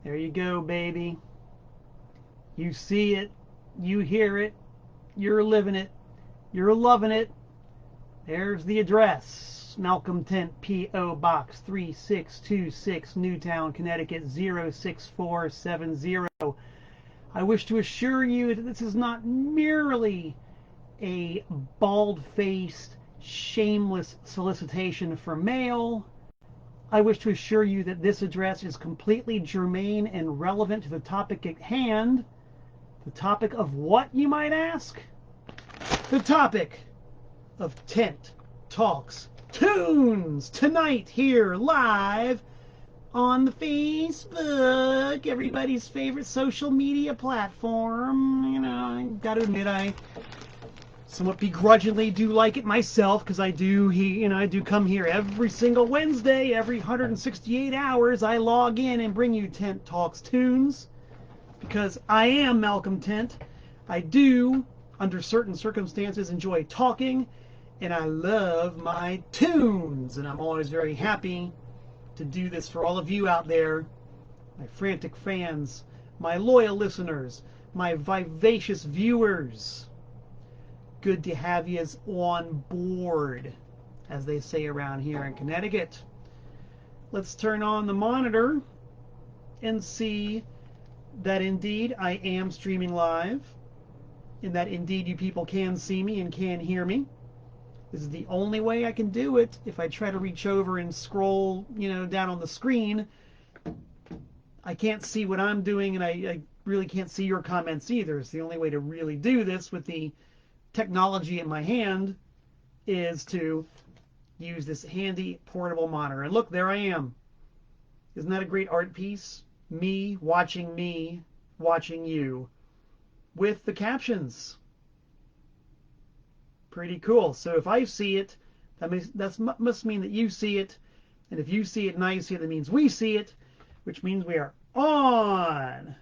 There you go, baby. You see it, you hear it, you're living it, you're loving it. There's the address. Malcolm Tent, P.O. Box 3626, Newtown, Connecticut 06470. I wish to assure you that this is not merely a bald-faced, shameless solicitation for mail. I wish to assure you that this address is completely germane and relevant to the topic at hand. The topic of what, you might ask? The topic of Tent Talks Tunes tonight here live on the Facebook, everybody's favorite social media platform. You know, I gotta admit I somewhat begrudgingly do like it myself, because I do come here every single Wednesday, every 168 hours. I log in and bring you Tent Talks Tunes, because I am Malcolm Tent. I do, under certain circumstances, enjoy talking, and I love my tunes, and I'm always very happy to do this for all of you out there, my frantic fans, my loyal listeners, my vivacious viewers. Good to have you on board, as they say around here in Connecticut. Let's turn on the monitor and see that indeed I am streaming live, and that indeed you people can see me and can hear me. This is the only way I can do it. If I try to reach over and scroll, down on the screen, I can't see what I'm doing, and I really can't see your comments either. It's the only way to really do this with the technology in my hand is to use this handy portable monitor. And look, there I am. Isn't that a great art piece? Me watching you with the captions. Pretty cool. So if I see it, that must mean that you see it. And if you see it and I see it, that means we see it, which means we are on.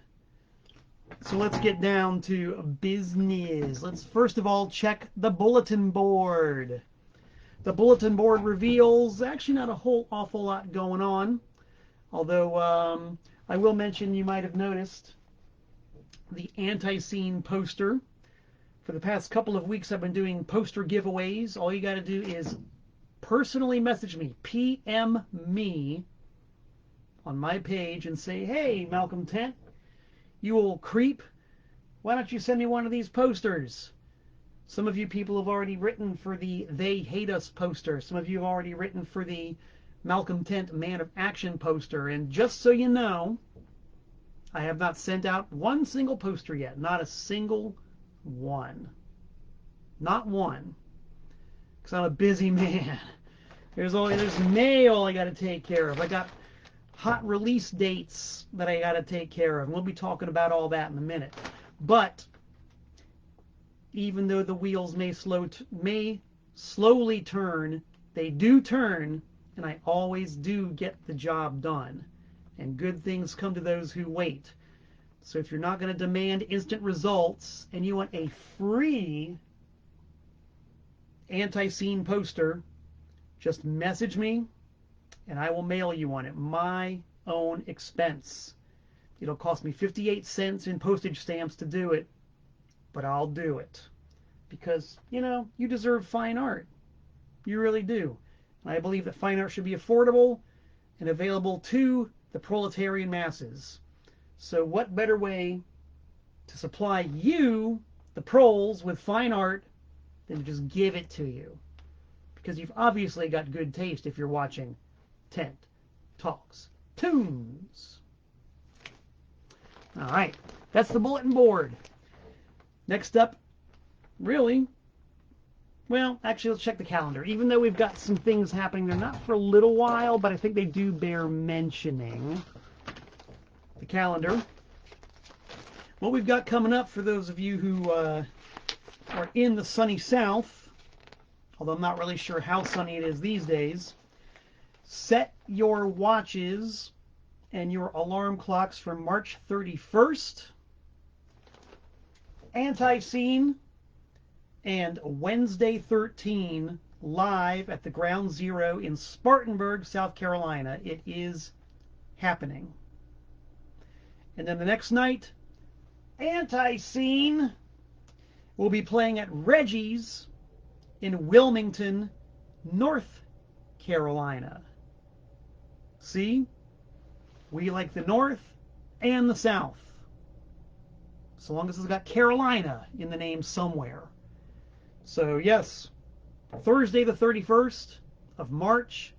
So let's get down to business. Let's first of all check the bulletin board. The bulletin board reveals actually not a whole awful lot going on, although I will mention, you might have noticed, the anti-scene poster. For the past couple of weeks I've been doing poster giveaways. All you got to do is personally message me, PM me on my page and say, hey, Malcolm Tent, you old creep, why don't you send me one of these posters? Some of you people have already written for the They Hate Us poster. Some of you have already written for the Malcolm Tent Man of Action poster. And just so you know, I have not sent out one single poster yet. Not a single one. Not one. Because I'm a busy man. There's mail I got to take care of. I got hot release dates that I got to take care of. And we'll be talking about all that in a minute. But even though the wheels may slowly turn, they do turn, and I always do get the job done. And good things come to those who wait. So if you're not going to demand instant results and you want a free anti-scene poster, just message me and I will mail you one at my own expense. It'll cost me 58 cents in postage stamps to do it, but I'll do it. Because, you deserve fine art. You really do. And I believe that fine art should be affordable and available to the proletarian masses. So what better way to supply you, the proles, with fine art than to just give it to you? Because you've obviously got good taste if you're watching Tent Talks Tunes. All right, that's the bulletin board. Next up, really, well, actually, let's check the calendar. Even though we've got some things happening, they're not for a little while, but I think they do bear mentioning. The calendar. What we've got coming up for those of you who are in the sunny South, although I'm not really sure how sunny it is these days, set your watches and your alarm clocks for March 31st. Anti-Scene and Wednesday 13 live at the Ground Zero in Spartanburg, South Carolina. It is happening. And then the next night, Anti-Scene will be playing at Reggie's in Wilmington, North Carolina. See? We like the North and the South. So long as it's got Carolina in the name somewhere. So yes, Thursday the 31st of March,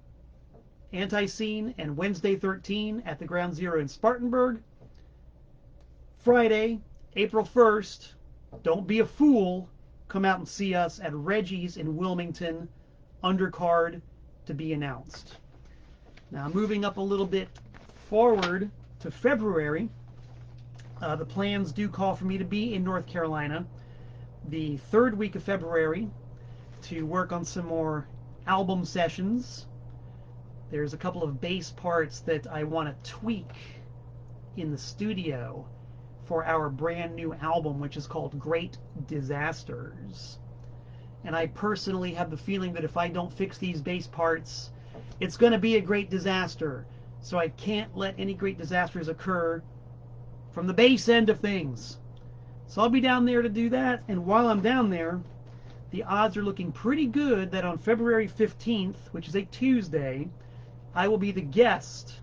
Anti-Scene, and Wednesday 13 at the Ground Zero in Spartanburg. Friday, April 1st, don't be a fool. Come out and see us at Reggie's in Wilmington, undercard to be announced. Now moving up a little bit forward to February, the plans do call for me to be in North Carolina the third week of February to work on some more album sessions. There's a couple of bass parts that I want to tweak in the studio for our brand new album, which is called Great Disasters. And I personally have the feeling that if I don't fix these bass parts, it's going to be a great disaster. So I can't let any great disasters occur from the bass end of things. So I'll be down there to do that, and while I'm down there, the odds are looking pretty good that on February 15th, which is a Tuesday, I will be the guest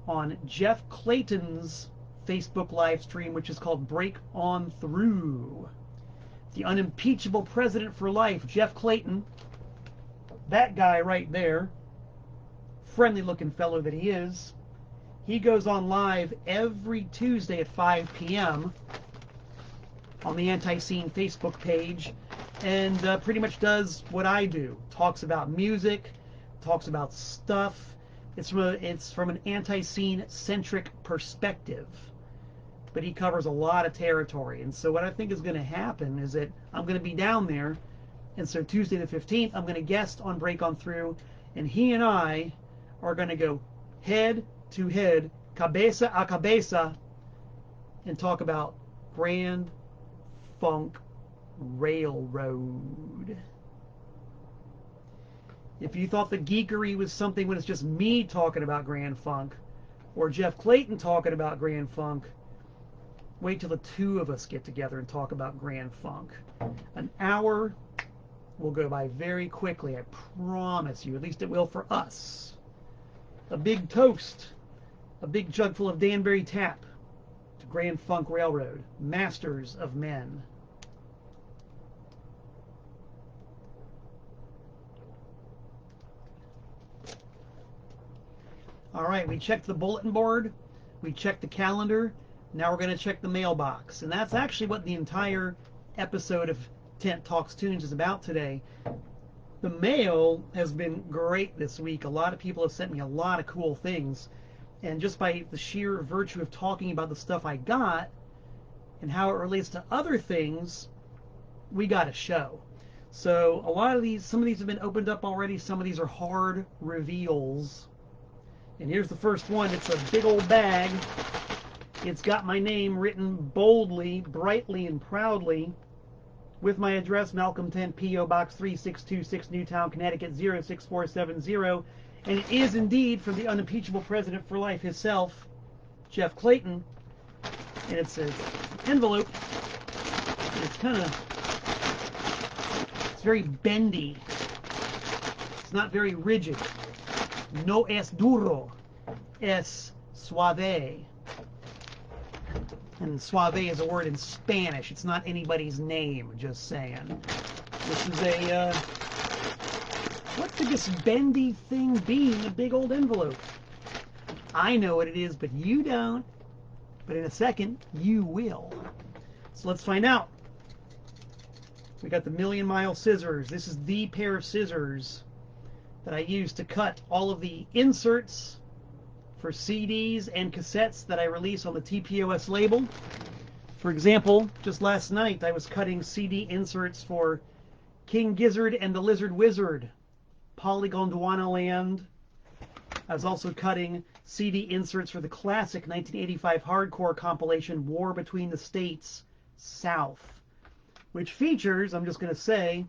on Jeff Clayton's Facebook live stream, which is called Break On Through. The unimpeachable president for life, Jeff Clayton, that guy right there, friendly looking fellow that he is, he goes on live every Tuesday at 5 p.m. on the Anti-Scene Facebook page, and pretty much does what I do. Talks about music, talks about stuff. It's from an Anti-Scene centric perspective, but he covers a lot of territory. And so what I think is going to happen is that I'm going to be down there, and so Tuesday the 15th, I'm going to guest on Break On Through, and he and I are going to go head to head, cabeza a cabeza, and talk about Grand Funk Railroad. If you thought the geekery was something when it's just me talking about Grand Funk, or Jeff Clayton talking about Grand Funk, wait till the two of us get together and talk about Grand Funk. An hour will go by very quickly, I promise you. At least it will for us. A big toast, a big jug full of Danbury Tap to Grand Funk Railroad, masters of men. All right, we checked the bulletin board, we checked the calendar, now we're going to check the mailbox. And that's actually what the entire episode of Tent Talks Tunes is about today. The mail has been great this week. A lot of people have sent me a lot of cool things. And just by the sheer virtue of talking about the stuff I got and how it relates to other things, we got a show. So a lot of these, some of these have been opened up already. Some of these are hard reveals. And here's the first one. It's a big old bag. It's got my name written boldly, brightly, and proudly with my address, Malcolm 10, P.O. Box 3626, Newtown, Connecticut 06470. And it is indeed from the unimpeachable president for life himself, Jeff Clayton. And it's an envelope. And it's it's very bendy. It's not very rigid. No es duro, es suave. And suave is a word in Spanish. It's not anybody's name, just saying. This is a, what could this bendy thing be in a big old envelope? I know what it is, but you don't. But in a second, you will. So let's find out. We got the Million Mile Scissors. This is the pair of scissors that I use to cut all of the inserts for CDs and cassettes that I release on the TPOS label. For example, just last night I was cutting CD inserts for King Gizzard and the Lizard Wizard, Polygon Duana Land. I was also cutting CD inserts for the classic 1985 hardcore compilation War Between the States, South, which features, I'm just going to say,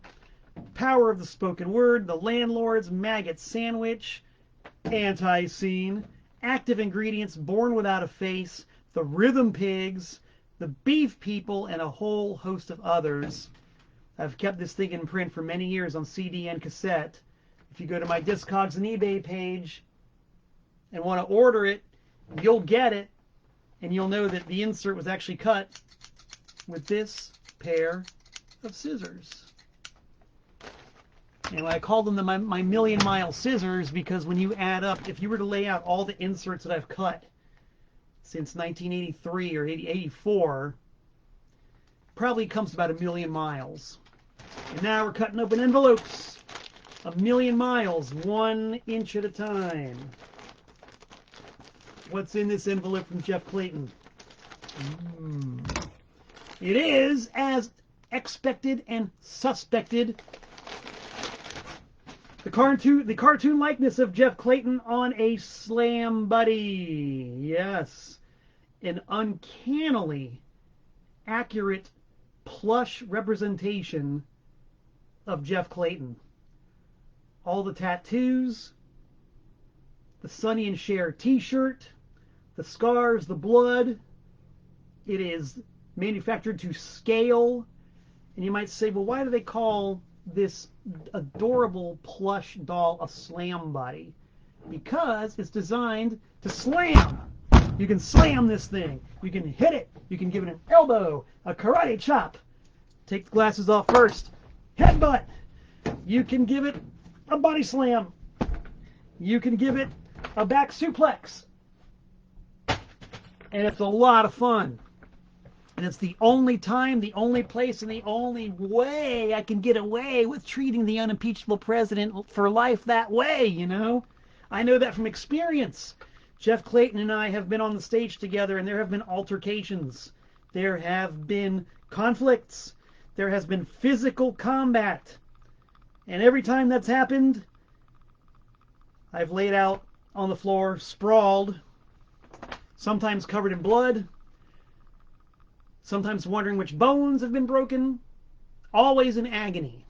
Power of the Spoken Word, The Landlords, Maggot Sandwich, Anti-Scene, Active Ingredients, Born Without a Face, the Rhythm Pigs, the Beef People, and a whole host of others. I've kept this thing in print for many years on CD and cassette. If you go to my Discogs and eBay page and want to order it, you'll get it, and you'll know that the insert was actually cut with this pair of scissors. And I call them my million-mile scissors because when you add up, if you were to lay out all the inserts that I've cut since 1983 or 84, probably comes to about 1,000,000 miles. And now we're cutting open envelopes. 1,000,000 miles, 1 inch at a time. What's in this envelope from Jeff Clayton? It is, as expected and suspected, the cartoon likeness of Jeff Clayton on a Slam Buddy. Yes, an uncannily accurate plush representation of Jeff Clayton. All the tattoos, the Sonny and Cher t-shirt, the scars, the blood. It is manufactured to scale. And you might say, well, why do they call this adorable plush doll a Slam Buddy? Because it's designed to slam. You can slam this thing. You can hit it. You can give it an elbow, a karate chop. Take the glasses off first. Headbutt. You can give it a body slam. You can give it a back suplex. And it's a lot of fun. And it's the only time, the only place, and the only way I can get away with treating the unimpeachable president for life that way, you know? I know that from experience. Jeff Clayton and I have been on the stage together, and there have been altercations. There have been conflicts. There has been physical combat. And every time that's happened, I've laid out on the floor, sprawled, sometimes covered in blood, sometimes wondering which bones have been broken, always in agony.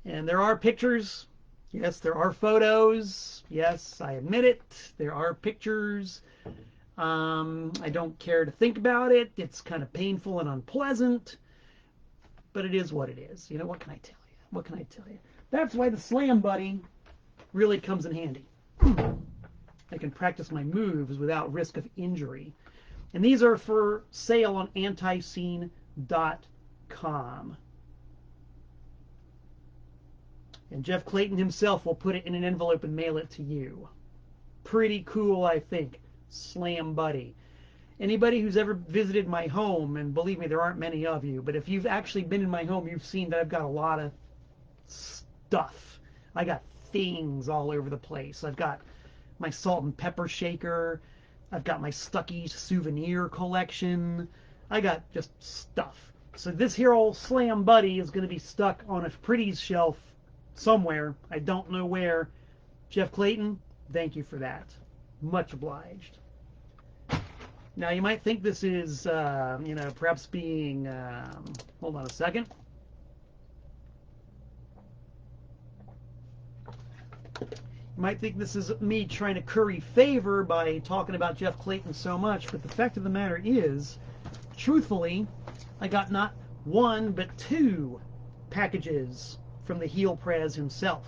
And there are pictures. Yes, there are photos. Yes, I admit it. There are pictures. I don't care to think about it. It's kind of painful and unpleasant. But it is what it is. You know, what can I tell you? What can I tell you? That's why the Slam Buddy really comes in handy. I can practice my moves without risk of injury. And these are for sale on antiscene.com. And Jeff Clayton himself will put it in an envelope and mail it to you. Pretty cool, I think. Slam Buddy. Anybody who's ever visited my home, and believe me, there aren't many of you, but if you've actually been in my home, you've seen that I've got a lot of stuff. I got things all over the place. I've got my salt and pepper shaker. I've got my Stuckey's souvenir collection. I got just stuff. So this here old Slam Buddy is going to be stuck on a Pretty's shelf somewhere. I don't know where. Jeff Clayton, thank you for that. Much obliged. Now you might think this is, you know, perhaps being, hold on a second. You might think this is me trying to curry favor by talking about Jeff Clayton so much, but the fact of the matter is, truthfully, I got not one, but 2 packages from the heel Prez himself.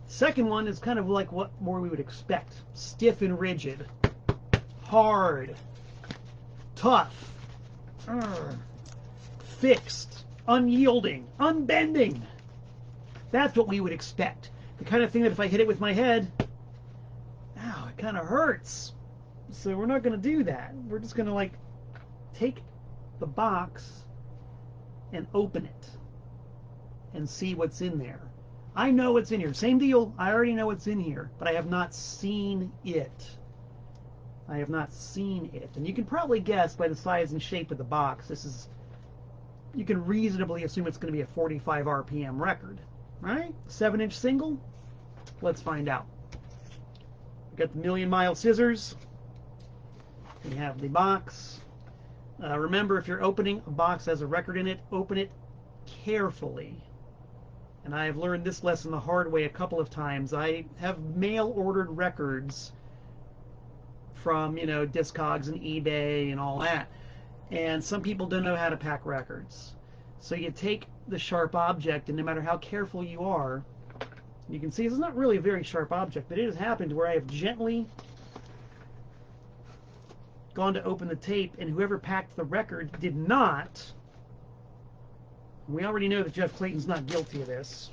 The second one is kind of like what more we would expect. Stiff and rigid. Hard. Tough. Fixed. Unyielding. Unbending. That's what we would expect. The kind of thing that if I hit it with my head, ow, it kind of hurts. So we're not going to do that. We're just going to, like, take the box and open it and see what's in there. I know what's in here. Same deal. I already know what's in here, but I have not seen it. I have not seen it. And you can probably guess by the size and shape of the box, this is, you can reasonably assume it's going to be a 45 RPM record. Right? 7-inch single? Let's find out. We got the Million Mile Scissors. We have the box. Remember, if you're opening a box that has a record in it, open it carefully. And I have learned this lesson the hard way a couple of times. I have mail-ordered records from, Discogs and eBay and all that. And some people don't know how to pack records. So you take the sharp object, and no matter how careful you are, you can see it's not really a very sharp object, but it has happened where I have gently gone to open the tape, and whoever packed the record did not. We already know that Jeff Clayton's not guilty of this.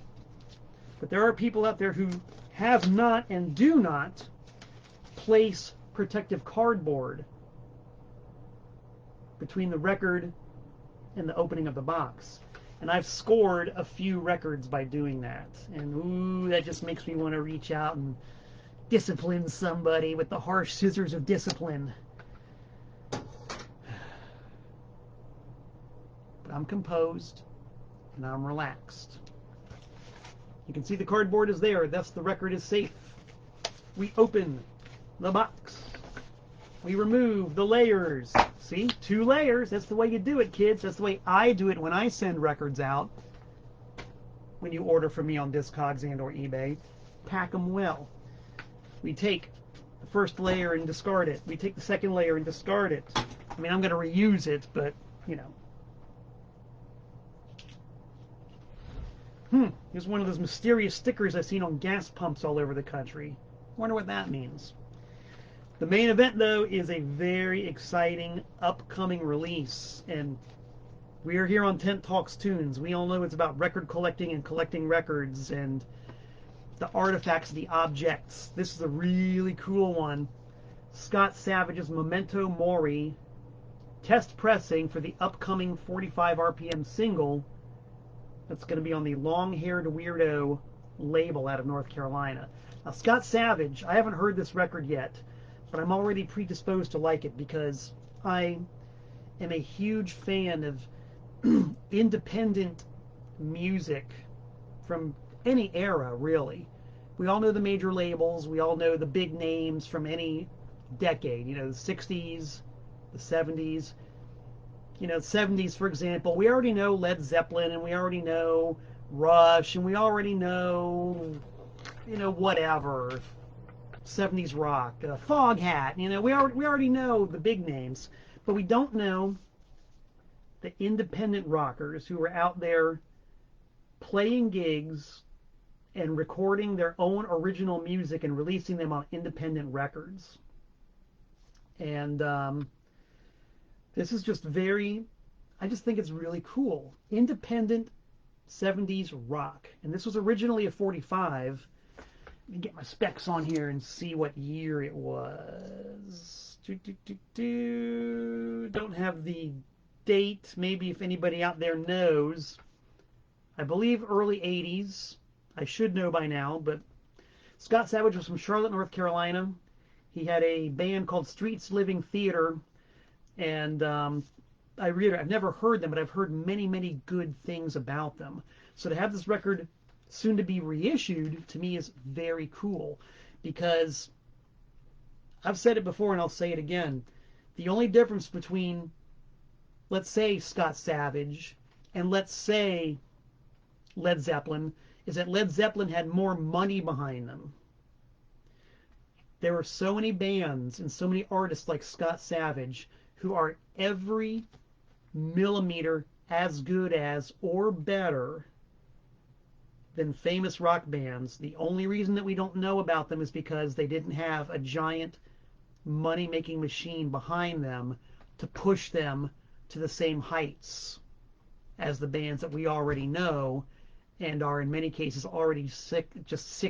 But there are people out there who have not and do not place protective cardboard between the record and the opening of the box. And I've scored a few records by doing that. And ooh, that just makes me want to reach out and discipline somebody with the harsh scissors of discipline. But I'm composed and I'm relaxed. You can see the cardboard is there. Thus the record is safe. We open the box. We remove the layers. See? 2 layers. That's the way you do it, kids. That's the way I do it when I send records out. When you order from me on Discogs and or eBay. Pack them well. We take the first layer and discard it. We take the second layer and discard it. I mean, I'm going to reuse it, but, Here's one of those mysterious stickers I've seen on gas pumps all over the country. Wonder what that means. The main event, though, is a very exciting upcoming release. And we are here on Tent Talks Tunes. We all know it's about record collecting and collecting records and the artifacts, the objects. This is a really cool one. Scott Savage's Memento Mori test pressing for the upcoming 45 RPM single that's going to be on the Long-Haired Weirdo label out of North Carolina. Now, Scott Savage, I haven't heard this record yet, but I'm already predisposed to like it because I am a huge fan of independent music from any era, really. We all know the major labels. We all know the big names from any decade. The 60s, the 70s. The 70s, for example, we already know Led Zeppelin, and we already know Rush, and we already know, whatever, 70s rock, Foghat. We already know the big names, but we don't know the independent rockers who were out there playing gigs and recording their own original music and releasing them on independent records. And this is just I just think it's really cool. Independent 70s rock. And this was originally a 45. Let me get my specs on here and see what year it was. Don't have the date. Maybe if anybody out there knows. I believe early 80s. I should know by now, but Scott Savage was from Charlotte, North Carolina. He had a band called Streets Living Theater. And I reiterate, I've never heard them, but I've heard many, many good things about them. So to have this record soon to be reissued, to me, is very cool. Because I've said it before and I'll say it again. The only difference between, let's say, Scott Savage and let's say Led Zeppelin is that Led Zeppelin had more money behind them. There were so many bands and so many artists like Scott Savage who are every millimeter as good as or better than famous rock bands. The only reason that we don't know about them is because they didn't have a giant money-making machine behind them to push them to the same heights as the bands that we already know and are in many cases already sick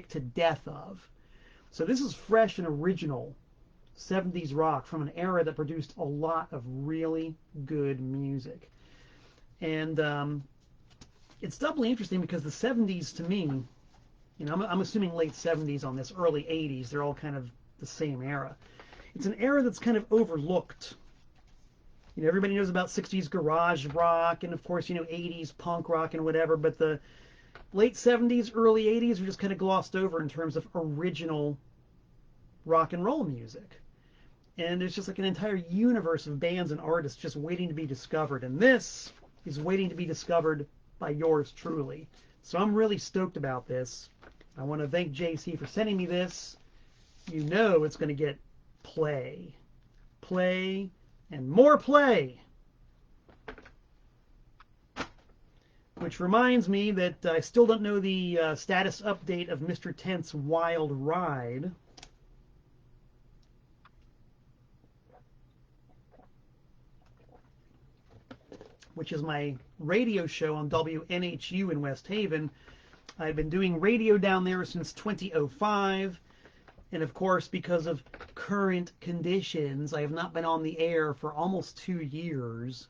to death of. So this is fresh and original 70s rock from an era that produced a lot of really good music. And it's doubly interesting because the 70s to me, I'm assuming late 70s on this, early 80s, they're all kind of the same era. It's an era that's kind of overlooked. Everybody knows about 60s garage rock and, of course, 80s punk rock and whatever, but the late 70s, early 80s are just kind of glossed over in terms of original rock and roll music. And there's just like an entire universe of bands and artists just waiting to be discovered. And this is waiting to be discovered by yours truly. So I'm really stoked about this. I want to thank JC for sending me this. It's going to get play. Play and more play. Which reminds me that I still don't know the status update of Mr. Tent's Wild Ride. Which is my radio show on WNHU in West Haven. I've been doing radio down there since 2005. And of course, because of current conditions, I have not been on the air for almost 2 years.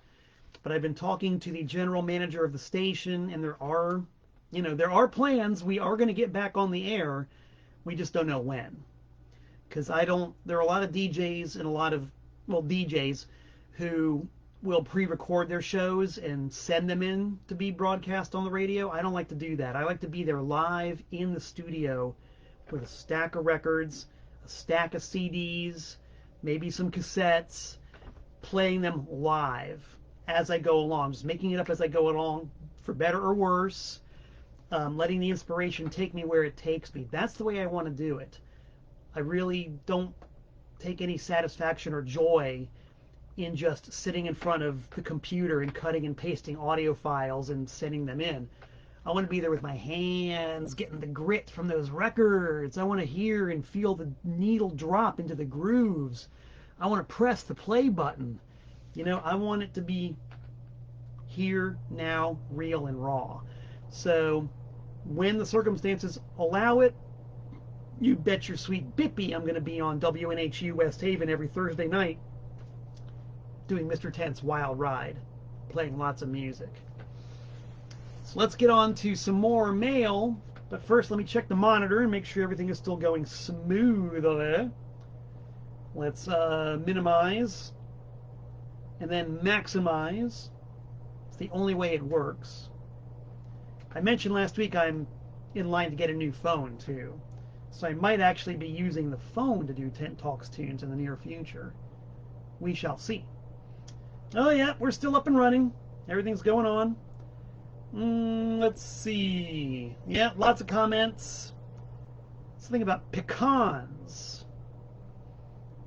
But I've been talking to the general manager of the station, and there are plans. We are going to get back on the air. We just don't know when. Because there are a lot of DJs and DJs who will pre-record their shows and send them in to be broadcast on the radio. I don't like to do that. I like to be there live in the studio with a stack of records, a stack of CDs, maybe some cassettes, playing them live as I go along, just making it up as I go along, for better or worse, letting the inspiration take me where it takes me. That's the way I want to do it. I really don't take any satisfaction or joy in just sitting in front of the computer and cutting and pasting audio files and sending them in. I want to be there with my hands, getting the grit from those records. I want to hear and feel the needle drop into the grooves. I want to press the play button. I want it to be here, now, real, and raw. So when the circumstances allow it, you bet your sweet bippy I'm going to be on WNHU West Haven every Thursday night doing Mr. Tent's Wild Ride, playing lots of music. So let's get on to some more mail. But first, let me check the monitor and make sure everything is still going smoothly. Let's minimize and then maximize. It's the only way it works. I mentioned last week I'm in line to get a new phone too. So I might actually be using the phone to do Tent Talks tunes in the near future. We shall see. Oh yeah, we're still up and running. Everything's going on. Let's see. Yeah, lots of comments. Something about pecans.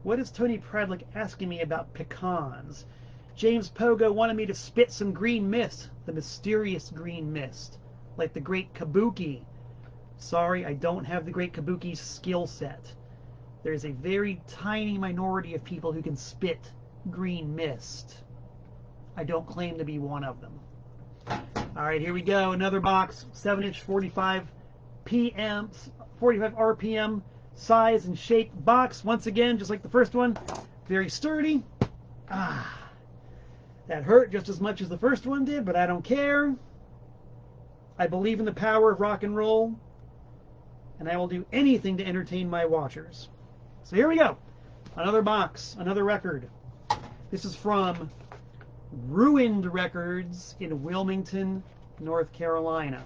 What is Tony Pradlick asking me about pecans? James Pogo wanted me to spit some green mist, the mysterious green mist, like the Great Kabuki. Sorry, I don't have the Great Kabuki skill set. There's a very tiny minority of people who can spit green mist. I don't claim to be one of them. All right, here we go. Another box, 7-inch, 45 RPM size and shape box. Once again, just like the first one, very sturdy. That hurt just as much as the first one did, but I don't care. I believe in the power of rock and roll, and I will do anything to entertain my watchers. So here we go. Another box, another record. This is from Ruined Records in Wilmington, North Carolina.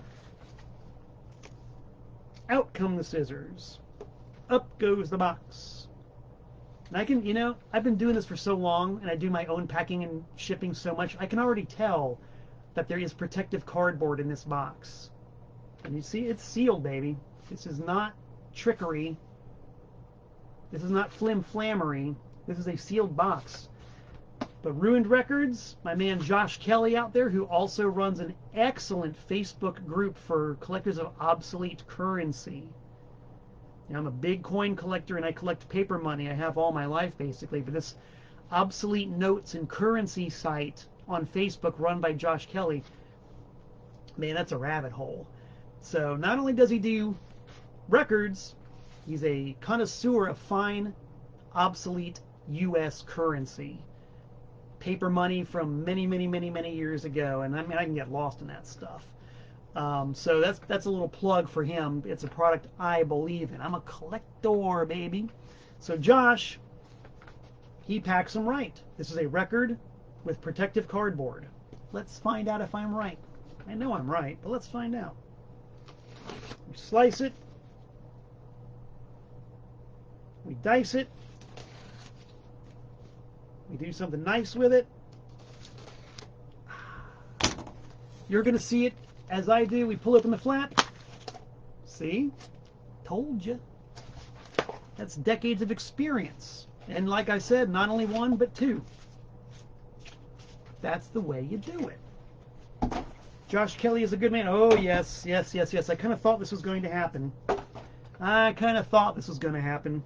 Out come the scissors. Up goes the box. And I can, I've been doing this for so long, and I do my own packing and shipping so much, I can already tell that there is protective cardboard in this box. And you see, it's sealed, baby. This is not trickery. This is not flim-flammery. This is a sealed box. But Ruined Records, my man Josh Kelly out there, who also runs an excellent Facebook group for collectors of obsolete currency. I'm a big coin collector, and I collect paper money. I have all my life, basically. But this obsolete notes and currency site on Facebook run by Josh Kelly, man, that's a rabbit hole. So not only does he do records, he's a connoisseur of fine, obsolete U.S. currency. Paper money from many, many, many, many years ago. And I mean, I can get lost in that stuff. So that's a little plug for him. It's a product I believe in. I'm a collector, baby. So Josh, he packs them right. This is a record with protective cardboard. Let's find out if I'm right. I know I'm right, but let's find out. We slice it. We dice it. We do something nice with it. You're going to see it as I do. We pull open the flap. See? Told you. That's decades of experience And like I said, not only one, but two. That's the way you do it. Josh Kelly is a good man. Oh, yes, yes, yes, yes. I kind of thought this was going to happen. I kind of thought this was going to happen.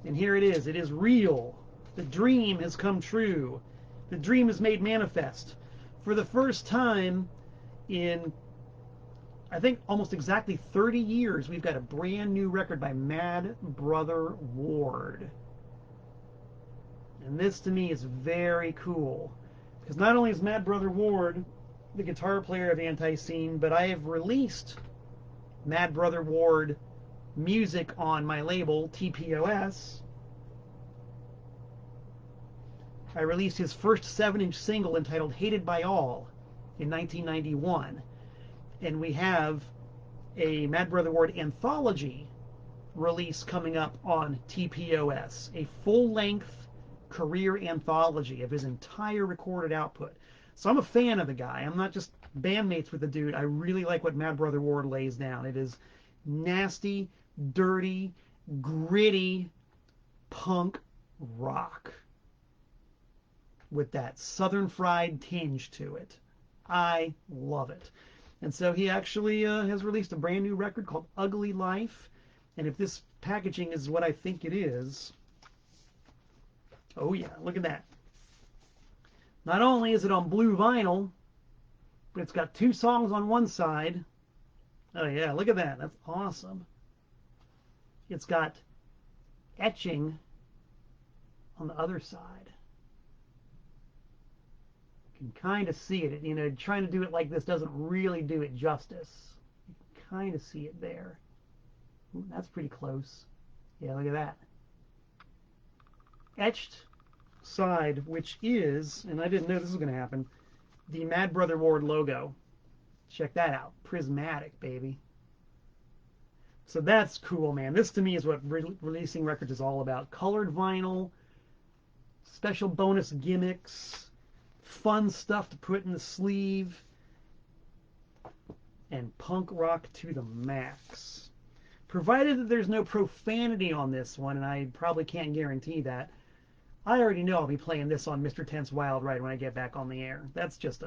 And here it is. It is real. The dream has come true. The dream is made manifest. For the first time in, I think, almost exactly 30 years, we've got a brand new record by Mad Brother Ward. And this, to me, is very cool. Because not only is Mad Brother Ward the guitar player of Anti-Scene, but I have released Mad Brother Ward music on my label, TPOS. I released his first 7-inch single entitled Hated by All in 1991. And we have a Mad Brother Ward anthology release coming up on TPOS, a full-length career anthology of his entire recorded output. So I'm a fan of the guy. I'm not just bandmates with the dude. I really like what Mad Brother Ward lays down. It is nasty, dirty, gritty punk rock with that Southern fried tinge to it. I love it. And so he actually has released a brand new record called Ugly Life. And if this packaging is what I think it is, oh yeah, look at that. Not only is it on blue vinyl, but it's got 2 songs on one side. Oh yeah, look at that. That's awesome. It's got etching on the other side. You can kind of see it. You know, trying to do it like this doesn't really do it justice. You can kind of see it there. Ooh, that's pretty close. Yeah, look at that. Etched side, which is, and I didn't know this was going to happen, the Mad Brother Ward logo. Check that out. Prismatic, baby. So that's cool, man. This to me is what releasing records is all about. Colored vinyl, special bonus gimmicks, fun stuff to put in the sleeve, and punk rock to the max. Provided that there's no profanity on this one, and I probably can't guarantee that, I already know I'll be playing this on Mr. Tense Wild Ride when I get back on the air. That's just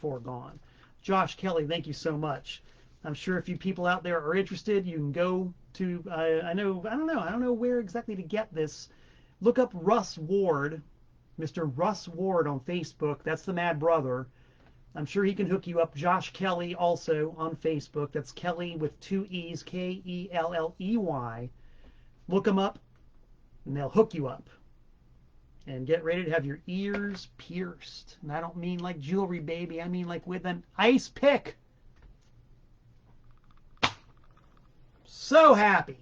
foregone. Josh Kelly, thank you so much. I'm sure if you people out there are interested, you can go to I don't know where exactly to get this. Look up Russ Ward, Mr. Russ Ward on Facebook. That's the Mad Brother. I'm sure he can hook you up. Josh Kelly also on Facebook. That's Kelly with 2 E's, Kelley. Look them up, and they'll hook you up. And get ready to have your ears pierced. And I don't mean like jewelry, baby. I mean like with an ice pick. So happy.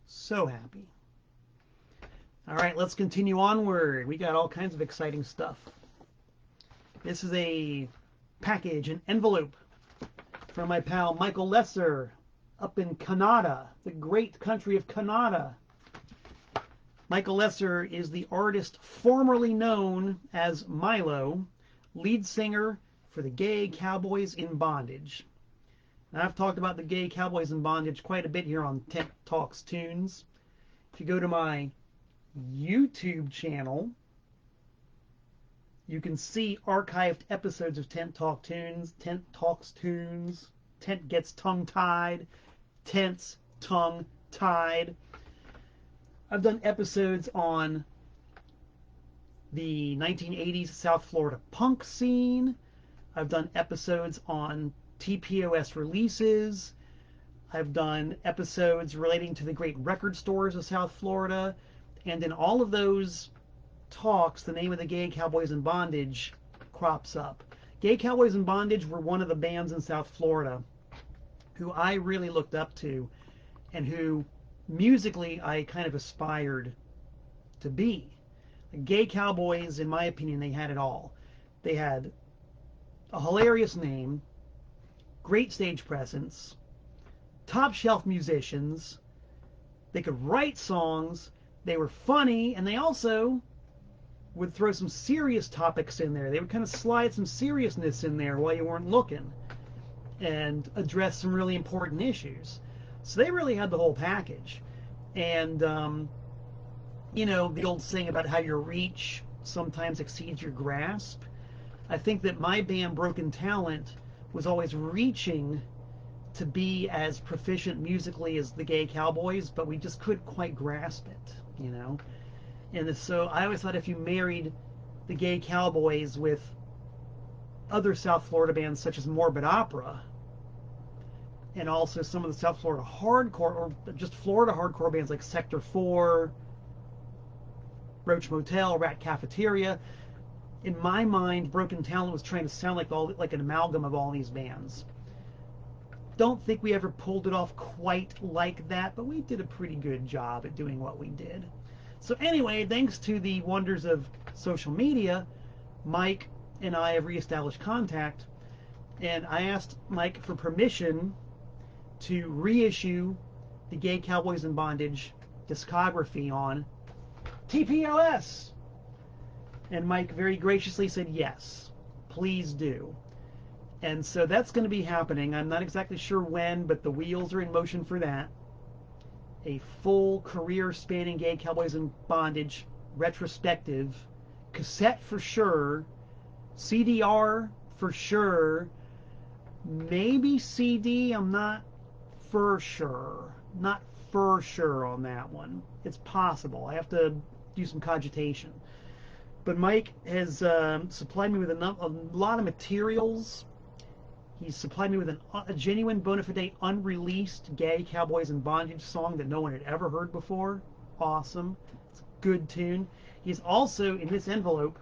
So happy. All right, let's continue onward. We got all kinds of exciting stuff. This is a package, an envelope from my pal Michael Lesser up in Canada, the great country of Canada. Michael Lesser is the artist formerly known as Milo, lead singer for the Gay Cowboys in Bondage. Now, I've talked about the Gay Cowboys in Bondage quite a bit here on Tent Talks Tunes. If you go to my YouTube channel, you can see archived episodes of Tent Talks Tunes, Tent Gets Tongue-Tied, Tent's Tongue-Tied. I've done episodes on the 1980s South Florida punk scene. I've done episodes on TPOS releases. I've done episodes relating to the great record stores of South Florida. And in all of those talks, the name of the Gay Cowboys in Bondage crops up. Gay Cowboys in Bondage were one of the bands in South Florida who I really looked up to and who musically I kind of aspired to be. The Gay Cowboys, in my opinion, they had it all. They had a hilarious name, great stage presence, top shelf musicians, they could write songs, they were funny, and they also would throw some serious topics in there. They would kind of slide some seriousness in there while you weren't looking and address some really important issues. So they really had the whole package. And, you know, the old saying about how your reach sometimes exceeds your grasp. I think that my band, Broken Talent, was always reaching to be as proficient musically as the Gay Cowboys, but we just couldn't quite grasp it, you know. And so I always thought if you married the Gay Cowboys with other South Florida bands such as Morbid Opera, and also some of the South Florida hardcore, or just Florida hardcore bands like Sector 4, Roach Motel, Rat Cafeteria, in my mind, Broken Talent was trying to sound like an amalgam of all these bands. Don't think we ever pulled it off quite like that, but we did a pretty good job at doing what we did. So anyway, thanks to the wonders of social media, Mike and I have reestablished contact, and I asked Mike for permission to reissue the Gay Cowboys in Bondage discography on TPOS. And Mike very graciously said, yes, please do. And so that's going to be happening. I'm not exactly sure when, but the wheels are in motion for that. A full career spanning Gay Cowboys in Bondage retrospective, cassette for sure, CDR for sure, maybe CD, I'm not for sure. Not for sure on that one. It's possible. I have to do some cogitation. But Mike has supplied me with a lot of materials. He's supplied me with a genuine, bona fide, unreleased Gay Cowboys in Bondage song that no one had ever heard before. Awesome. It's a good tune. He's also, in this envelope,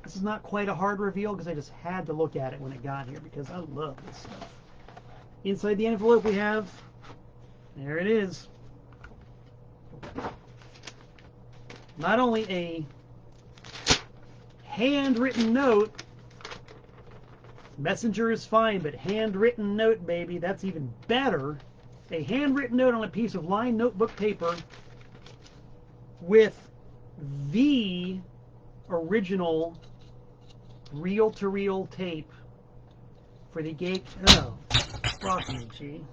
this is not quite a hard reveal because I just had to look at it when it got here because I love this stuff. Inside the envelope we have, there it is, not only a handwritten note. Messenger is fine, but handwritten note, baby, that's even better. A handwritten note on a piece of lined notebook paper with the original reel-to-reel tape for the Gay... Oh, fuck me, gee.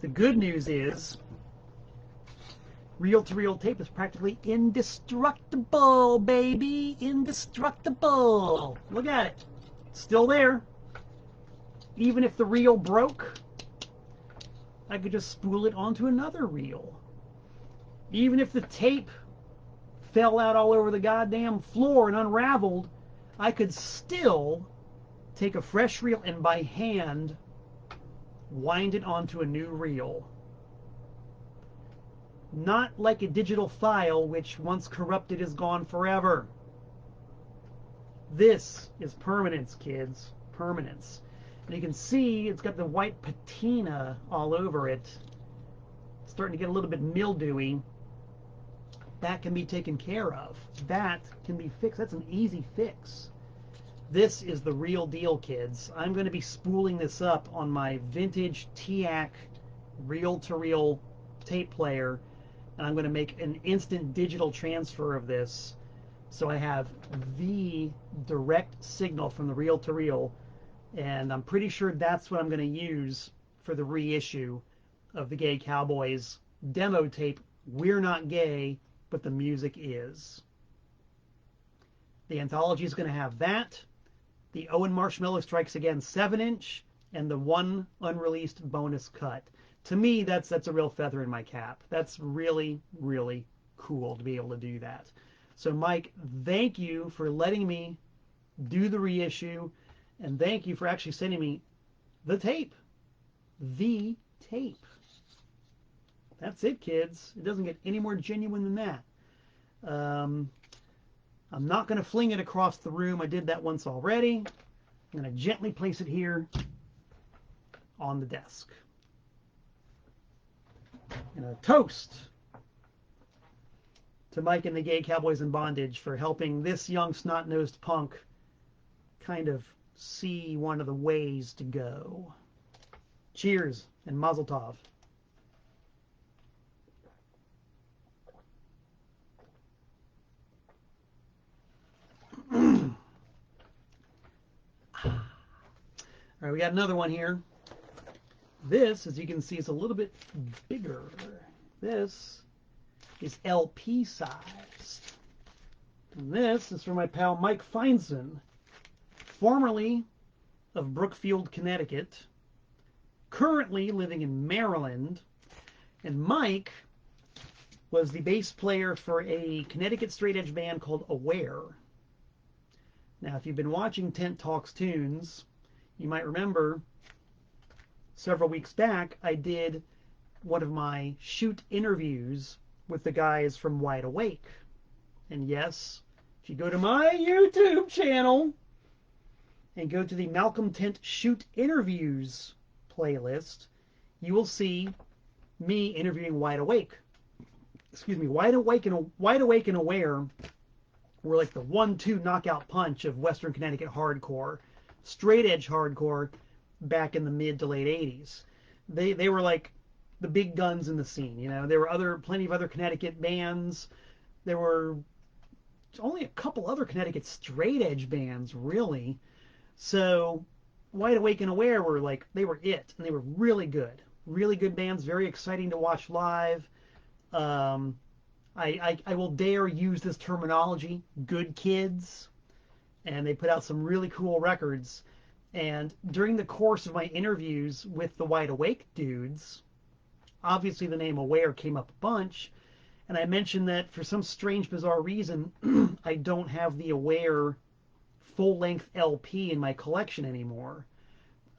The good news is reel-to-reel tape is practically indestructible, baby. Indestructible. Look at it. It's still there. Even if the reel broke, I could just spool it onto another reel. Even if the tape fell out all over the goddamn floor and unraveled, I could still take a fresh reel and by hand wind it onto a new reel. Not like a digital file, which once corrupted is gone forever. This is permanence, kids. Permanence. And you can see it's got the white patina all over it. It's starting to get a little bit mildewy. That can be taken care of. That can be fixed. That's an easy fix. This is the real deal, kids. I'm going to be spooling this up on my vintage TIAC reel-to-reel tape player. And I'm going to make an instant digital transfer of this. So I have the direct signal from the reel-to-reel. And I'm pretty sure that's what I'm going to use for the reissue of the Gay Cowboys demo tape. We're not gay, but the music is. The anthology is going to have that. The Owen Marshmallow Strikes Again 7-inch. And the one unreleased bonus cut. To me, that's a real feather in my cap. That's really, really cool to be able to do that. So, Mike, thank you for letting me do the reissue. And thank you for actually sending me the tape. The tape. That's it, kids. It doesn't get any more genuine than that. I'm not going to fling it across the room. I did that once already. I'm going to gently place it here on the desk. And a toast to Mike and the Gay Cowboys in Bondage for helping this young snot-nosed punk kind of see one of the ways to go. Cheers and mazel tov. All right, we got another one here. This, as you can see, is a little bit bigger. This is LP size. And this is from my pal Mike Feinstein, formerly of Brookfield, Connecticut, currently living in Maryland. And Mike was the bass player for a Connecticut straight edge band called Aware. Now, if you've been watching Tent Talks Tunes, you might remember several weeks back I did one of my shoot interviews with the guys from Wide Awake. And yes, if you go to my YouTube channel and go to the Malcolm Tent Shoot Interviews playlist, you will see me interviewing Wide Awake. Excuse me, Wide Awake and Aware were like the 1-2 knockout punch of Western Connecticut hardcore, straight edge hardcore back in the mid to late 80s. They were like the big guns in the scene. You know, there were plenty of other Connecticut bands. There were only a couple other Connecticut straight edge bands, really. So Wide Awake and Aware were like, they were it, and they were really good bands, very exciting to watch live. I will dare use this terminology, good kids, and they put out some really cool records. And during the course of my interviews with the Wide Awake dudes, obviously the name Aware came up a bunch, and I mentioned that for some strange, bizarre reason, I don't have the Aware full-length LP in my collection anymore.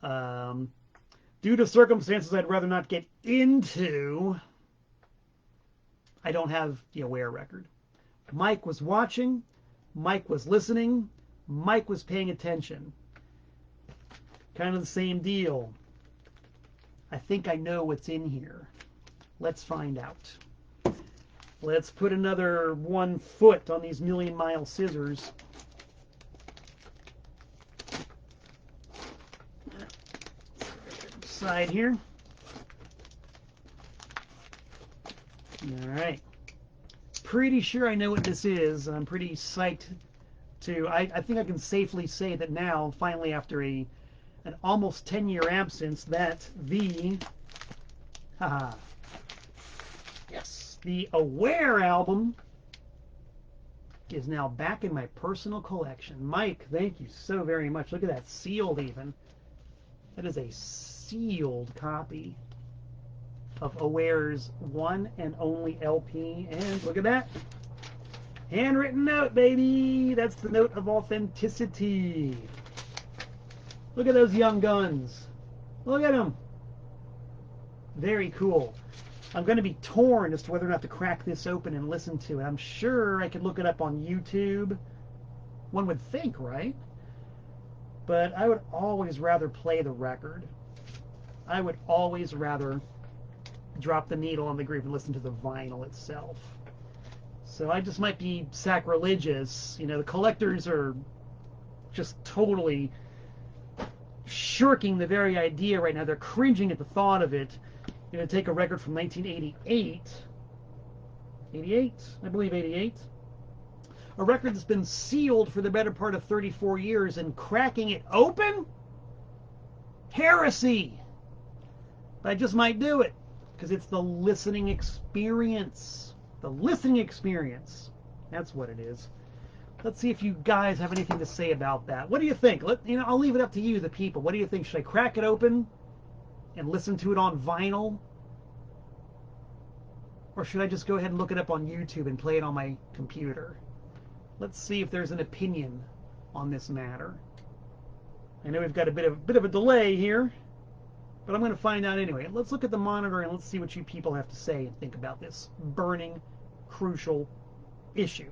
Due to circumstances I'd rather not get into, I don't have the Aware record. Mike was watching, Mike was listening, Mike was paying attention. Kind of the same deal. I think I know what's in here. Let's find out. Let's put another 1 foot on these Million Mile scissors. Side here. All right. Pretty sure I know what this is. I'm pretty psyched to. I think I can safely say that now, finally, after an almost 10-year absence, that the the Aware album is now back in my personal collection. Mike, thank you so very much. Look at that, sealed even. That is a sealed copy of Aware's one and only LP. And look at that. Handwritten note, baby. That's the note of authenticity. Look at those young guns. Look at them. Very cool. I'm going to be torn as to whether or not to crack this open and listen to it. I'm sure I could look it up on YouTube. One would think, right? But I would always rather play the record. I would always rather drop the needle on the groove and listen to the vinyl itself. So I just might be sacrilegious. You know, the collectors are just totally shirking the very idea right now. They're cringing at the thought of it. You're going to take a record from 1988. 88? I believe 88. A record that's been sealed for the better part of 34 years and cracking it open? Heresy! But I just might do it because it's the listening experience. The listening experience. That's what it is. Let's see if you guys have anything to say about that. What do you think? I'll leave it up to you, the people. What do you think? Should I crack it open and listen to it on vinyl? Or should I just go ahead and look it up on YouTube and play it on my computer? Let's see if there's an opinion on this matter. I know we've got a bit of a delay here, but I'm going to find out anyway. Let's look at the monitor and let's see what you people have to say and think about this burning, crucial issue.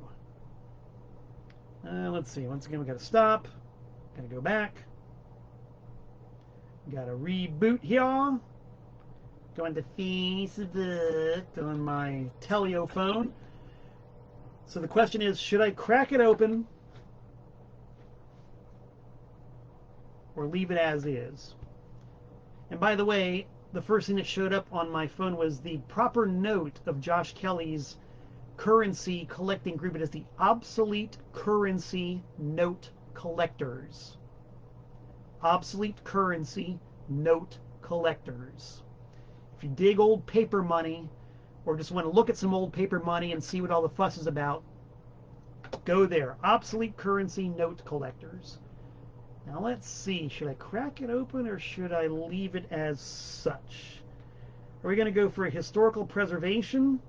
Let's see. Once again, we've got to stop. Got to go back. Got to reboot here. Going to Facebook on my Teleo phone. So the question is, should I crack it open or leave it as is? And by the way, the first thing that showed up on my phone was the proper note of Josh Kelly's currency collecting group. It is the Obsolete Currency Note Collectors. Obsolete currency note collectors. If you dig old paper money, or just want to look at some old paper money and see what all the fuss is about, go there. Obsolete currency note collectors. Now let's see, should I crack it open or should I leave it as such? Are we going to go for a historical preservation,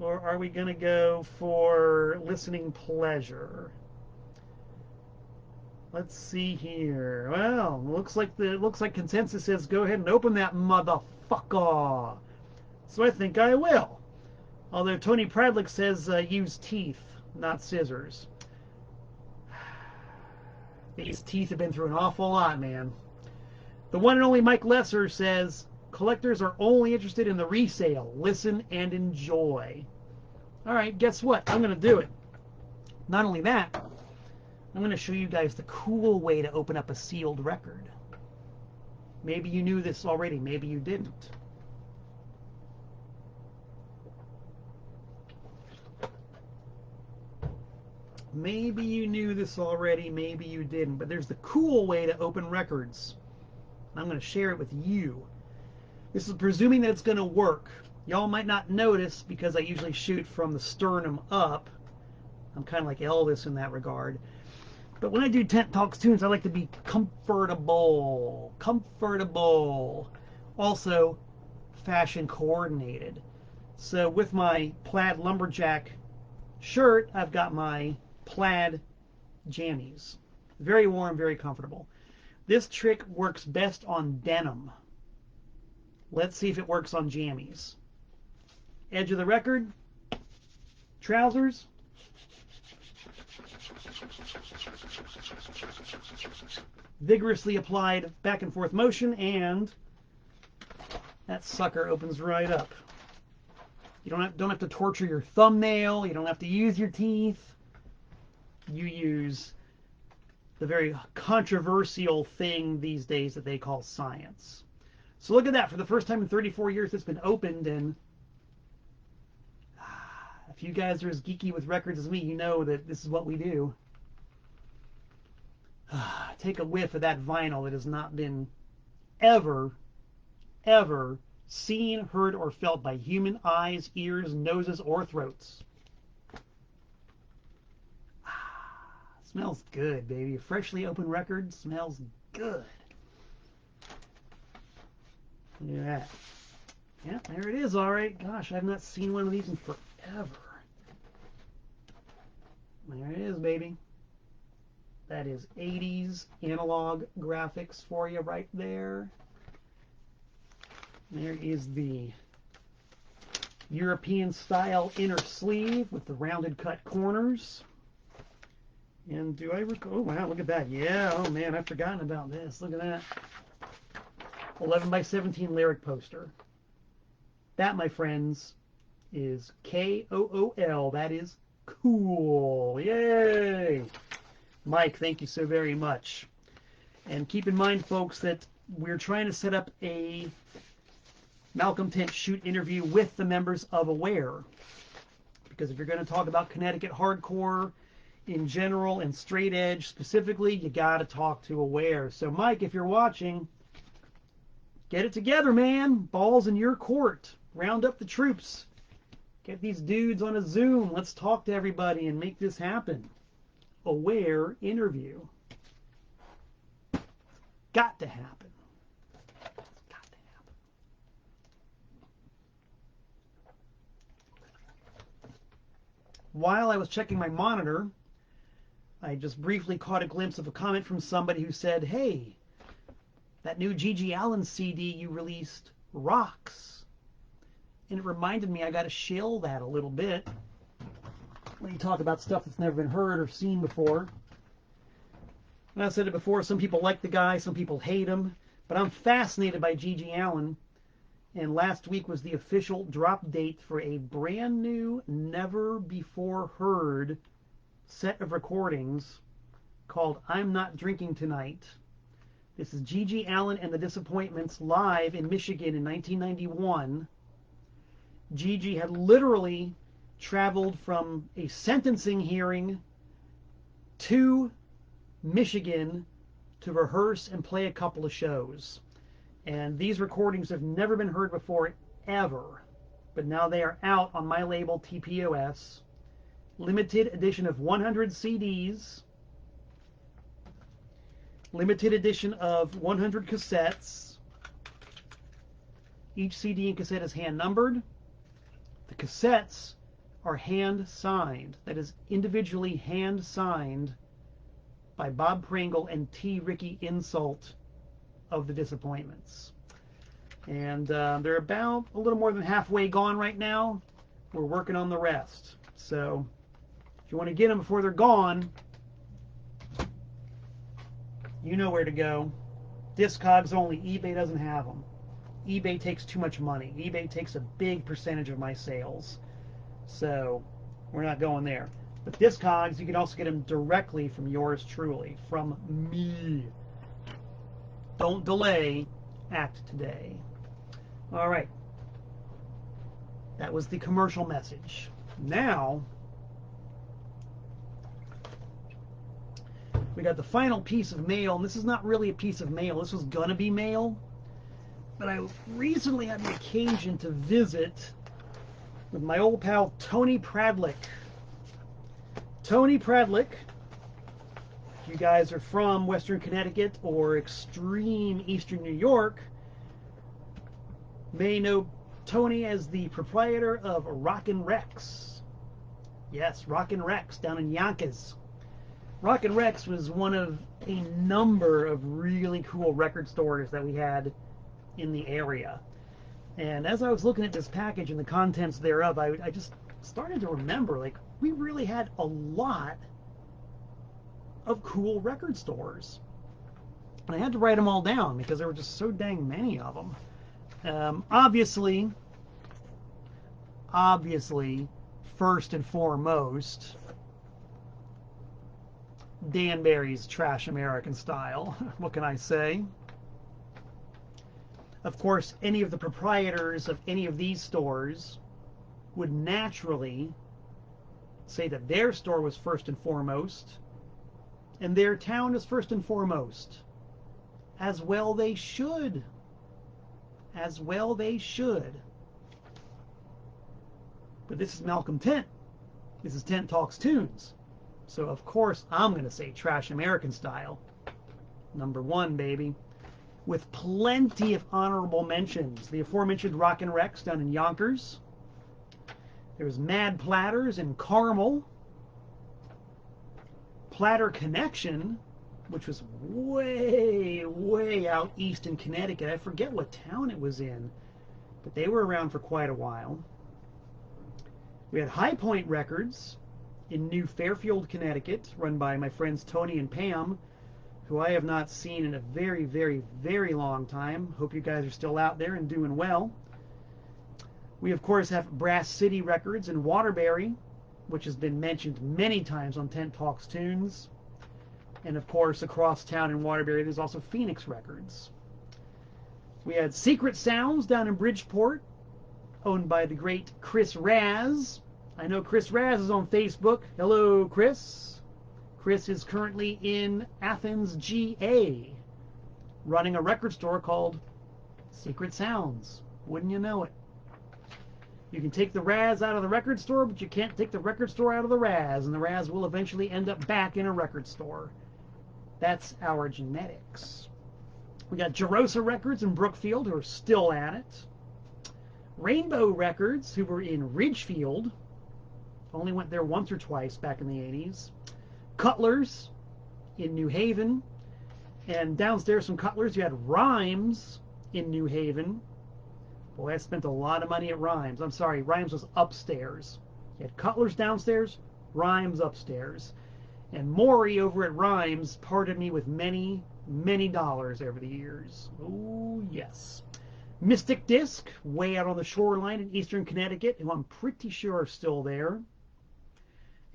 or are we going to go for listening pleasure? Let's see here. Well, looks like consensus says go ahead and open that motherfucker. So I think I will. Although Tony Pradlick says use teeth, not scissors. These teeth have been through an awful lot, man. The one and only Mike Lesser says collectors are only interested in the resale. Listen and enjoy. All right, guess what? I'm going to do it. Not only that, I'm going to show you guys the cool way to open up a sealed record. Maybe you knew this already, maybe you didn't. Maybe you knew this already, maybe you didn't, but there's the cool way to open records. I'm going to share it with you. This is presuming that it's going to work. Y'all might not notice because I usually shoot from the sternum up. I'm kind of like Elvis in that regard. But when I do Tent Talks Tunes, I like to be comfortable. Comfortable. Also, fashion coordinated. So with my plaid lumberjack shirt, I've got my plaid jammies. Very warm, very comfortable. This trick works best on denim. Let's see if it works on jammies. Edge of the record, trousers. Vigorously applied back and forth motion, and that sucker opens right up. You don't have to torture your thumbnail. You don't have to use your teeth. You use the very controversial thing these days that they call science. So look at that. For the first time in 34 years, it's been opened, and if you guys are as geeky with records as me, you know that this is what we do. Take a whiff of that vinyl that has not been ever seen, heard, or felt by human eyes, ears, noses, or throats. Smells good, baby. A freshly opened record smells good. Look at that. Yeah, there it is, all right. Gosh, I've not seen one of these in forever. There it is, baby. That is 80s analog graphics for you right there. There is the European style inner sleeve with the rounded cut corners. And do I recall? Oh, wow, look at that. Yeah, oh man, I've forgotten about this. Look at that. 11 by 17 lyric poster. That, my friends, is KOOL. That is cool. Yay! Mike, thank you so very much. And keep in mind, folks, that we're trying to set up a Malcolm Tent shoot interview with the members of Aware. Because if you're going to talk about Connecticut hardcore in general and straight edge specifically, you got to talk to Aware. So, Mike, if you're watching, get it together, man. Ball's in your court. Round up the troops. Get these dudes on a Zoom. Let's talk to everybody and make this happen. Aware interview. Got to happen. Got to happen. While I was checking my monitor, I just briefly caught a glimpse of a comment from somebody who said, hey, that new G.G. Allin CD you released rocks. And it reminded me I got to shill that a little bit. When you talk about stuff that's never been heard or seen before. And I said it before, some people like the guy, some people hate him, but I'm fascinated by G.G. Allin, and last week was the official drop date for a brand new, never before heard set of recordings called I'm Not Drinking Tonight. This is G.G. Allin and the Disappointments live in Michigan in 1991. G.G. had literally traveled from a sentencing hearing to Michigan to rehearse and play a couple of shows. And these recordings have never been heard before, ever. But now they are out on my label, TPOS. Limited edition of 100 CDs. Limited edition of 100 cassettes. Each CD and cassette is hand numbered. The cassettes are hand signed. That is individually hand signed by Bob Pringle and T. Ricky Insult of the Disappointments. And they're about a little more than halfway gone right now. We're working on the rest. So if you want to get them before they're gone, you know where to go. Discogs only. eBay doesn't have them. eBay takes too much money. eBay takes a big percentage of my sales. So we're not going there. But Discogs, you can also get them directly from yours truly, from me. Don't delay, act today. All right. That was the commercial message. Now, we got the final piece of mail, and this is not really a piece of mail. This was going to be mail, but I recently had the occasion to visit with my old pal Tony Pradlick. Tony Pradlick, if you guys are from Western Connecticut or extreme Eastern New York, may know Tony as the proprietor of Rockin' Rex. Yes, Rockin' Rex down in Yonkers. Rockin' Rex was one of a number of really cool record stores that we had in the area. And as I was looking at this package and the contents thereof, I just started to remember, like, we really had a lot of cool record stores. And I had to write them all down because there were just so dang many of them. Obviously, first and foremost, Danbury's Trash American Style. What can I say? Of course, any of the proprietors of any of these stores would naturally say that their store was first and foremost, and their town is first and foremost. As well they should. As well they should. But this is Malcolm Tent. This is Tent Talks Tunes. So of course I'm going to say Trash American Style. Number one, baby. With plenty of honorable mentions. The aforementioned Rockin' Rex down in Yonkers. There's Mad Platters in Carmel. Platter Connection, which was way, way out east in Connecticut. I forget what town it was in, but they were around for quite a while. We had High Point Records in New Fairfield, Connecticut, run by my friends Tony and Pam, who I have not seen in a very, very, very long time. Hope you guys are still out there and doing well. We, of course, have Brass City Records in Waterbury, which has been mentioned many times on Tent Talks Tunes. And, of course, across town in Waterbury, there's also Phoenix Records. We had Secret Sounds down in Bridgeport, owned by the great Chris Raz. I know Chris Raz is on Facebook. Hello, Chris. Chris is currently in Athens, GA, running a record store called Secret Sounds. Wouldn't you know it? You can take the Raz out of the record store, but you can't take the record store out of the Raz, and the Raz will eventually end up back in a record store. That's our genetics. We got Jerosa Records in Brookfield, who are still at it. Rainbow Records, who were in Ridgefield. Only went there once or twice back in the 80s. Cutlers in New Haven. And downstairs from Cutlers, you had Rhymes in New Haven. Boy, I spent a lot of money at Rhymes. I'm sorry, Rhymes was upstairs. You had Cutlers downstairs, Rhymes upstairs. And Maury over at Rhymes parted me with many, many dollars over the years. Oh, yes. Mystic Disc, way out on the shoreline in eastern Connecticut, who I'm pretty sure are still there.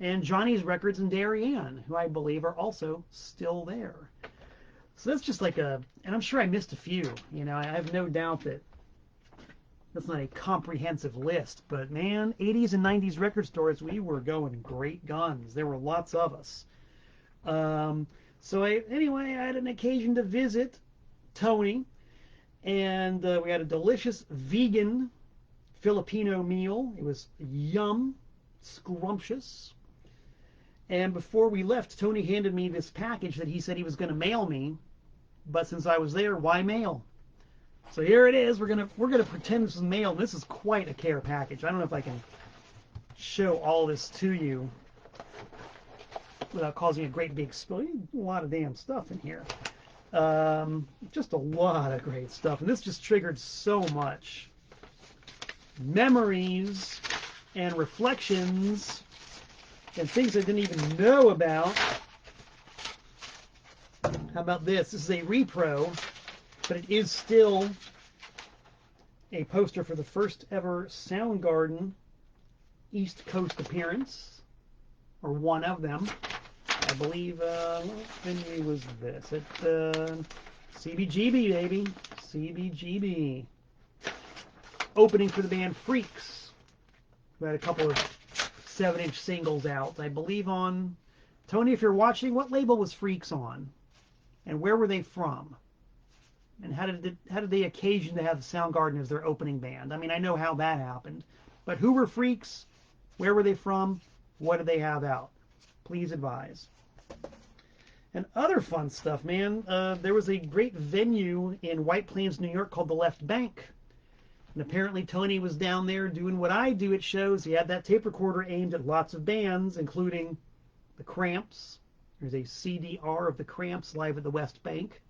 And Johnny's Records in Darien, who I believe are also still there. So that's just like a, and I'm sure I missed a few. You know, I have no doubt that that's not a comprehensive list, but man, 80s and 90s record stores, we were going great guns. There were lots of us. So anyway, I had an occasion to visit Tony, and we had a delicious vegan Filipino meal. It was yum, scrumptious. And before we left, Tony handed me this package that he said he was going to mail me. But since I was there, why mail? So here it is. We're gonna pretend this is mail. This is quite a care package. I don't know if I can show all this to you without causing a great big spill. A lot of damn stuff in here. Just a lot of great stuff. And this just triggered so much memories and reflections and things I didn't even know about. How about this? This is a repro, but it is still a poster for the first ever Soundgarden East Coast appearance, or one of them. I believe, what venue was this? At CBGB, baby. CBGB. Opening for the band Freaks. We had a couple of 7-inch singles out. I believe on... Tony, if you're watching, what label was Freaks on? And where were they from? And how did they occasion to have Soundgarden as their opening band? I mean, I know how that happened. But who were Freaks? Where were they from? What did they have out? Please advise. And other fun stuff, man. There was a great venue in White Plains, New York called the Left Bank. And apparently Tony was down there doing what I do at shows. He had that tape recorder aimed at lots of bands, including the Cramps. There's a CDR of the Cramps live at the West Bank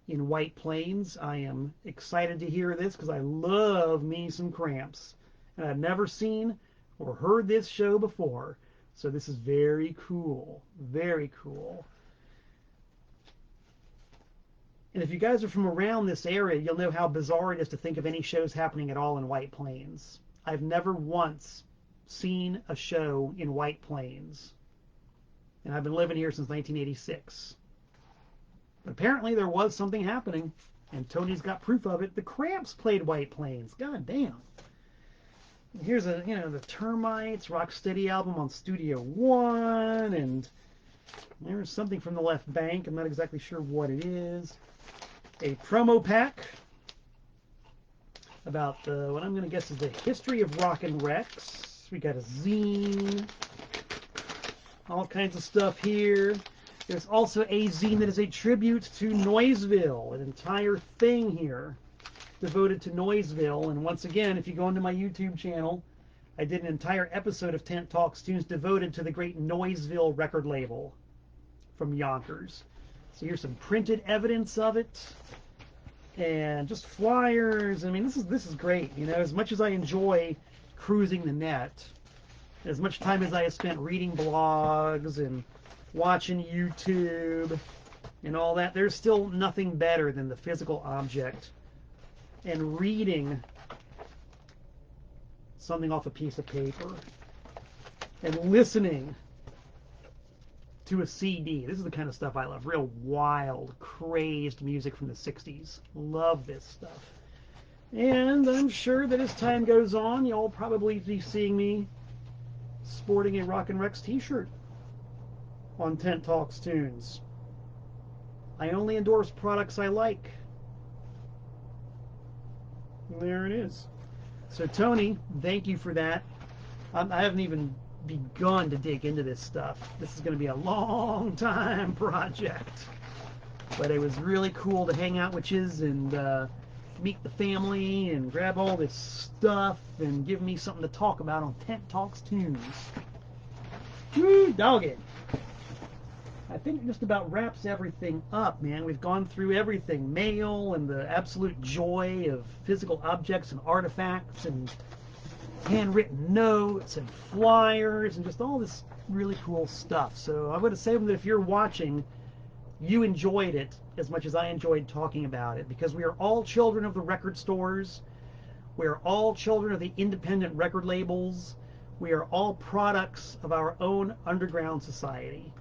in White Plains. I am excited to hear this because I love me some Cramps. And I've never seen or heard this show before. So this is very cool. Very cool. And if you guys are from around this area, you'll know how bizarre it is to think of any shows happening at all in White Plains. I've never once seen a show in White Plains. And I've been living here since 1986. But apparently there was something happening, and Tony's got proof of it. The Cramps played White Plains. God damn. Here's the Termites Rocksteady album on Studio One, and there's something from the Left Bank. I'm not exactly sure what it is. A promo pack about what I'm going to guess is the history of Rock and Rex. We got a zine. All kinds of stuff here. There's also a zine that is a tribute to Noiseville, an entire thing here devoted to Noiseville. And once again, if you go into my YouTube channel, I did an entire episode of Tent Talks Tunes devoted to the great Noiseville record label from Yonkers. So here's some printed evidence of it, and just flyers. I mean, this is great. You know, as much as I enjoy cruising the net, as much time as I have spent reading blogs and watching YouTube and all that, there's still nothing better than the physical object and reading something off a piece of paper and listening to a CD. This is the kind of stuff I love. Real wild, crazed music from the 60s. Love this stuff. And I'm sure that as time goes on, you'll probably be seeing me sporting a Rock and Rex t-shirt on Tent Talks Tunes. I only endorse products I like. And there it is. So Tony, thank you for that. I haven't even begun to dig into this stuff. This is going to be a long time project. But it was really cool to hang out with yous and meet the family and grab all this stuff and give me something to talk about on Tent Talks Tunes. Woo, dog it. I think it just about wraps everything up, man. We've gone through everything. Mail and the absolute joy of physical objects and artifacts and handwritten notes and flyers and just all this really cool stuff. So I'm going to say that if you're watching, you enjoyed it as much as I enjoyed talking about it, because we are all children of the record stores. We are all children of the independent record labels. We are all products of our own underground society.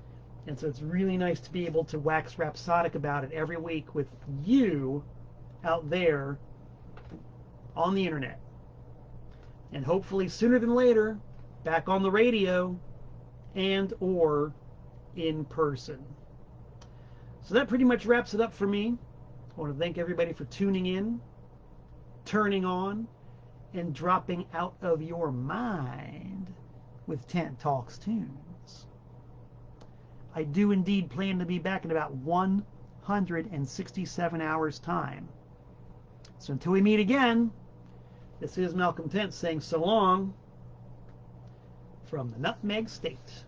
And so it's really nice to be able to wax rhapsodic about it every week with you out there on the internet. And hopefully sooner than later, back on the radio and or in person. So that pretty much wraps it up for me. I want to thank everybody for tuning in, turning on, and dropping out of your mind with Tent Talks Tunes. I do indeed plan to be back in about 167 hours time. So until we meet again, this is Malcolm Tent saying so long from the Nutmeg State.